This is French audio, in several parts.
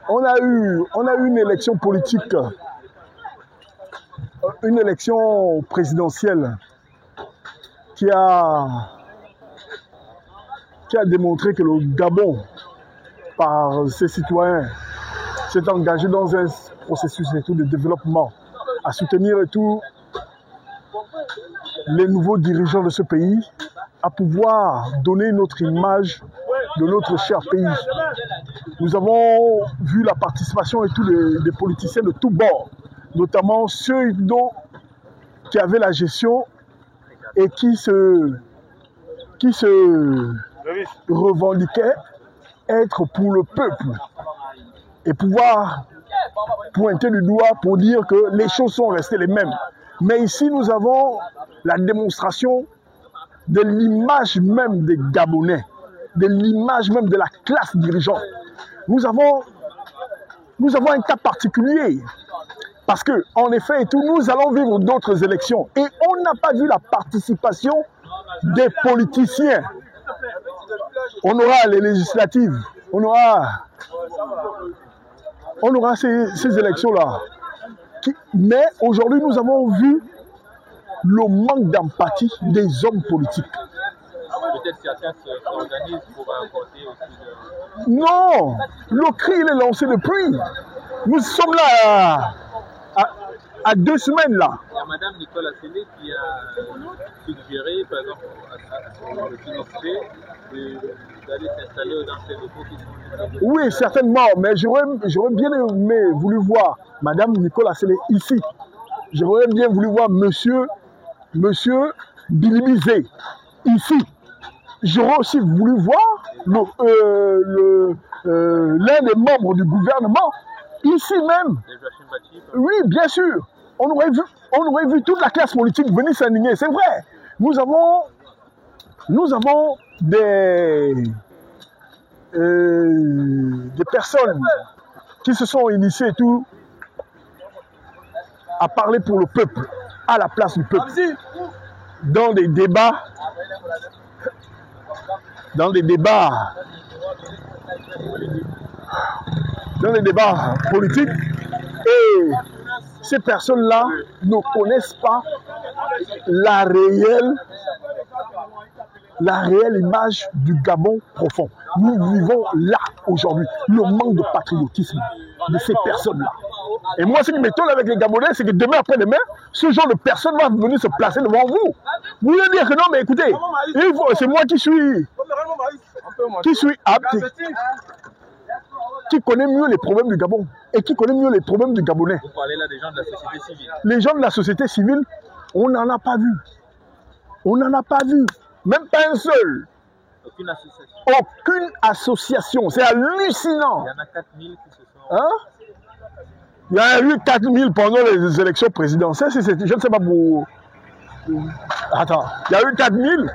On a eu une élection politique, une élection présidentielle qui a démontré que le Gabon, par ses citoyens, s'est engagé dans un processus et tout de développement, à soutenir et tout les nouveaux dirigeants de ce pays, à pouvoir donner notre image de notre cher pays. Nous avons vu la participation et tout des politiciens de tous bords, notamment ceux qui avaient la gestion et qui se revendiquaient être pour le peuple et pouvoir pointer du doigt pour dire que les choses sont restées les mêmes. Mais ici, nous avons la démonstration de l'image même des Gabonais, de l'image même de la classe dirigeante. Nous avons un cas particulier parce que, en effet, et tout, nous allons vivre d'autres élections et on n'a pas vu la participation des politiciens. On aura les législatives, on aura ces élections-là. Mais aujourd'hui, nous avons vu le manque d'empathie des hommes politiques. Peut-être certains s'organisent pour apporter aussi Non, le cri il est lancé depuis. Nous sommes là à 2 semaines là. Il y a Mme Nicole Assélé qui a suggéré, par exemple, à le financier d'aller s'installer dans ces locaux qui sont... Oui, certainement, mais j'aurais bien aimé voulu voir Mme Nicole Assélé ici. J'aurais bien voulu voir Monsieur Bilibizé ici. J'aurais aussi voulu voir l'un des membres du gouvernement ici même. Oui, bien sûr. On aurait vu toute la classe politique venir s'indigner. C'est vrai. Nous avons des personnes qui se sont initiées et tout à parler pour le peuple, à la place du peuple, dans des débats politiques, et ces personnes-là ne connaissent pas la réelle image du Gabon profond. Nous vivons là aujourd'hui le manque de patriotisme de ces personnes-là. Et moi, ce qui m'étonne avec les Gabonais, c'est que demain après-demain, ce genre de personne va venir se placer devant vous. Vous voulez dire que non, mais écoutez, c'est moi qui suis apte, qui connaît mieux les problèmes du Gabon et qui connaît mieux les problèmes du Gabonais. Vous parlez là des gens de la société civile. Les gens de la société civile, on n'en a pas vu. On n'en a pas vu. Même pas un seul. Aucune association. Aucune association. C'est hallucinant. Il y en a 4000 qui se sont... Hein? Il y a eu 4000 pendant les élections présidentielles. Je ne sais pas pour... Attends. Il y a eu 4000.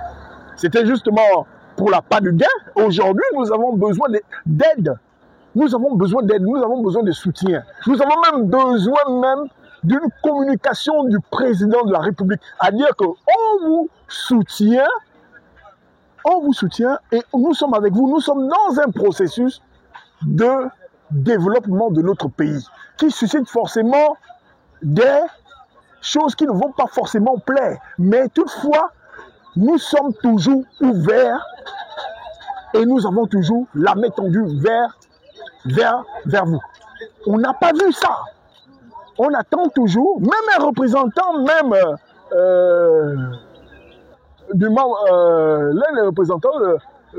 C'était justement pour la part du gain. Aujourd'hui, nous avons besoin d'aide. Nous avons besoin d'aide. Nous avons besoin de soutien. Nous avons même besoin d'une communication du président de la République. À dire qu'on vous soutient. On vous soutient et nous sommes avec vous. Nous sommes dans un processus de développement de notre pays qui suscite forcément des choses qui ne vont pas forcément plaire. Mais toutefois, nous sommes toujours ouverts et nous avons toujours la main tendue vers vous. On n'a pas vu ça. On attend toujours, même un représentant, l'un des représentants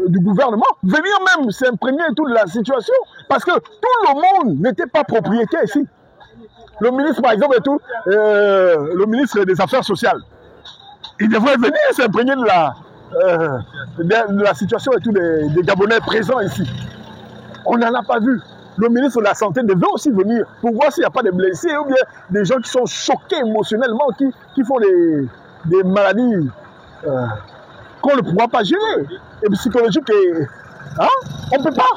du gouvernement, venir même s'imprégner de toute la situation, parce que tout le monde n'était pas propriétaire ici. Le ministre, par exemple, le ministre des Affaires sociales, il devrait venir s'imprégner de la situation et tout des Gabonais présents ici. On n'en a pas vu. Le ministre de la Santé devait aussi venir pour voir s'il n'y a pas de blessés ou bien des gens qui sont choqués émotionnellement, qui font des maladies qu'on ne pourra pas gérer, et psychologiques. Hein? On ne peut pas.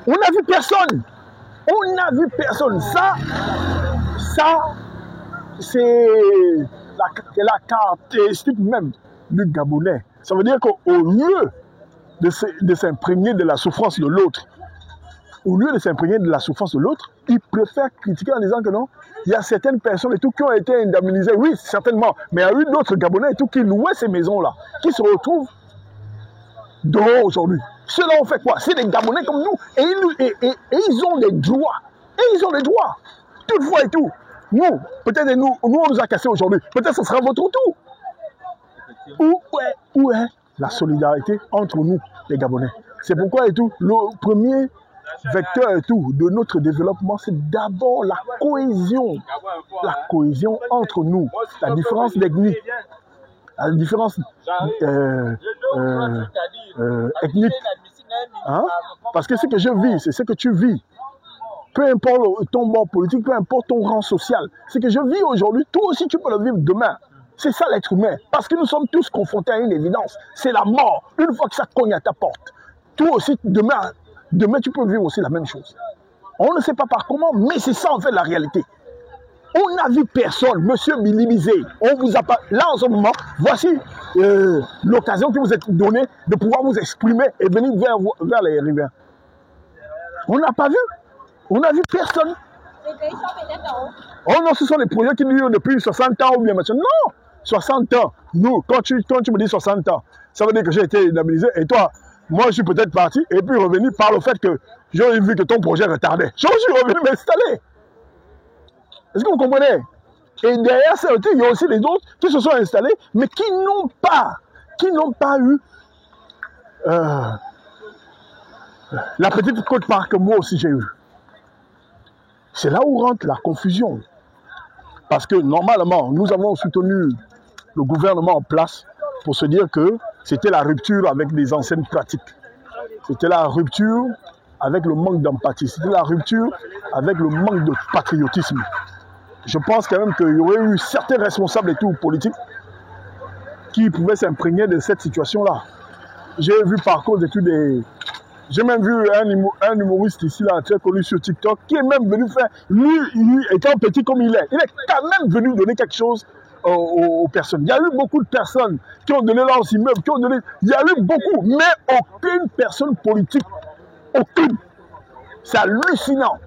On n'a vu personne. On n'a vu personne. Ça c'est la caractéristique même du Gabonais. Ça veut dire qu'au lieu de s'imprégner de la souffrance de l'autre, au lieu de s'imprégner de la souffrance de l'autre, ils préfèrent critiquer en disant que non, il y a certaines personnes et tout qui ont été indemnisées, oui, certainement, mais il y a eu d'autres Gabonais et tout qui louaient ces maisons-là, qui se retrouvent dehors aujourd'hui. Ceux-là ont fait quoi? C'est des Gabonais comme nous, et ils ont des droits, toutefois et tout. Nous, peut-être nous on nous a cassés aujourd'hui, peut-être ce sera votre tour. Où est la solidarité entre nous, les Gabonais? C'est pourquoi et tout, le premier vecteur et tout de notre développement, c'est d'abord la cohésion entre nous, la différence d'ethnie, la différence ethnique. Hein? Parce que ce que je vis, c'est ce que tu vis. Peu importe ton bord politique, peu importe ton rang social, ce que je vis aujourd'hui, toi aussi tu peux le vivre demain. C'est ça l'être humain. Parce que nous sommes tous confrontés à une évidence. C'est la mort. Une fois que ça cogne à ta porte, toi aussi, demain tu peux vivre aussi la même chose. On ne sait pas par comment, mais c'est ça en fait la réalité. On n'a vu personne, monsieur minimisé. On vous a pas. Là en ce moment, voici l'occasion qui vous est donnée de pouvoir vous exprimer et venir vers les riverains. On n'a pas vu. On n'a vu personne. Oh non, ce sont les projets qui durent depuis 60 ans ou bien maintenant. Non, 60 ans. Nous, quand tu me dis 60 ans, ça veut dire que j'ai été indemnisé. Et toi, moi, je suis peut-être parti et puis revenu par le fait que j'ai vu que ton projet retardait. Je suis revenu m'installer. Est-ce que vous comprenez? Et derrière ça, il y a aussi les autres qui se sont installés, mais qui n'ont pas eu la petite côte-part que moi aussi j'ai eue. C'est là où rentre la confusion. Parce que normalement, nous avons soutenu le gouvernement en place pour se dire que c'était la rupture avec les anciennes pratiques. C'était la rupture avec le manque d'empathie. C'était la rupture avec le manque de patriotisme. Je pense quand même qu'il y aurait eu certains responsables et tout politiques qui pouvaient s'imprégner de cette situation-là. J'ai vu par contre et tout des... J'ai même vu un humoriste ici, là, très connu sur TikTok, qui est même venu faire, lui étant petit comme il est quand même venu donner quelque chose aux personnes. Il y a eu beaucoup de personnes qui ont donné leurs immeubles, il y a eu beaucoup, mais aucune personne politique. Aucune. C'est hallucinant.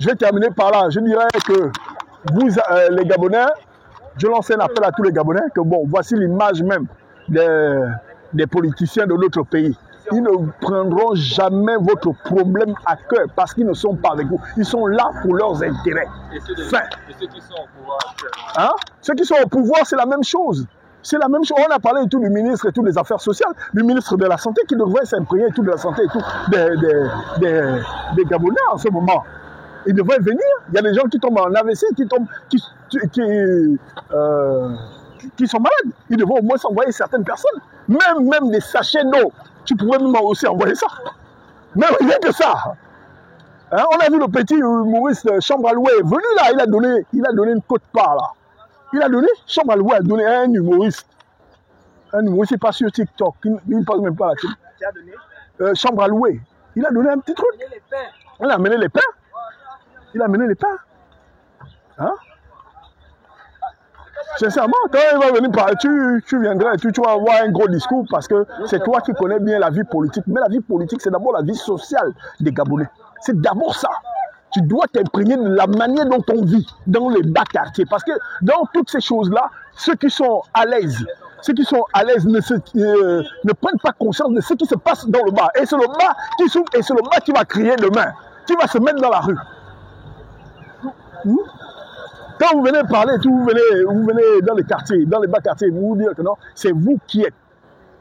Je vais terminer par là. Je dirais que vous, les Gabonais, je lance un appel à tous les Gabonais, que bon, voici l'image même des politiciens de notre pays. Ils ne prendront jamais votre problème à cœur parce qu'ils ne sont pas avec vous. Ils sont là pour leurs intérêts. Et ceux qui sont au pouvoir actuellement? Hein? Ceux qui sont au pouvoir, c'est la même chose. C'est la même chose. On a parlé tout du ministre et tout des Affaires sociales, du ministre de la Santé qui devrait s'imprégner tout de la santé et tout des Gabonais en ce moment. Ils devraient venir. Il y a des gens qui tombent en AVC, qui sont malades. Ils devraient au moins envoyer certaines personnes. Même des sachets d'eau. Tu pourrais même aussi envoyer ça. Mais rien que ça. Hein, on a vu le petit humoriste Chambre Aloué venu là, il a donné une quote-part là. Chambre Aloué a donné un humoriste. Un humoriste, il passe sur TikTok, il ne passe même pas là. Qui a donné Chambre Aloué. Il a donné un petit truc. Il a amené les pains. Hein? Sincèrement, quand il va venir parler, tu viendrais et tu vas avoir un gros discours parce que c'est toi qui connais bien la vie politique. Mais la vie politique, c'est d'abord la vie sociale des Gabonais. C'est d'abord ça. Tu dois t'imprégner de la manière dont on vit dans les bas quartiers. Parce que dans toutes ces choses-là, ceux qui sont à l'aise ne prennent pas conscience de ce qui se passe dans le bas. Et c'est le bas qui s'ouvre et c'est le bas qui va crier demain, qui va se mettre dans la rue. Quand vous venez parler, vous venez dans les quartiers, dans les bas quartiers, vous dire que non, c'est vous qui êtes.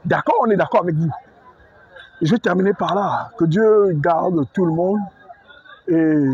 D'accord, on est d'accord avec vous. Et je vais terminer par là. Que Dieu garde tout le monde et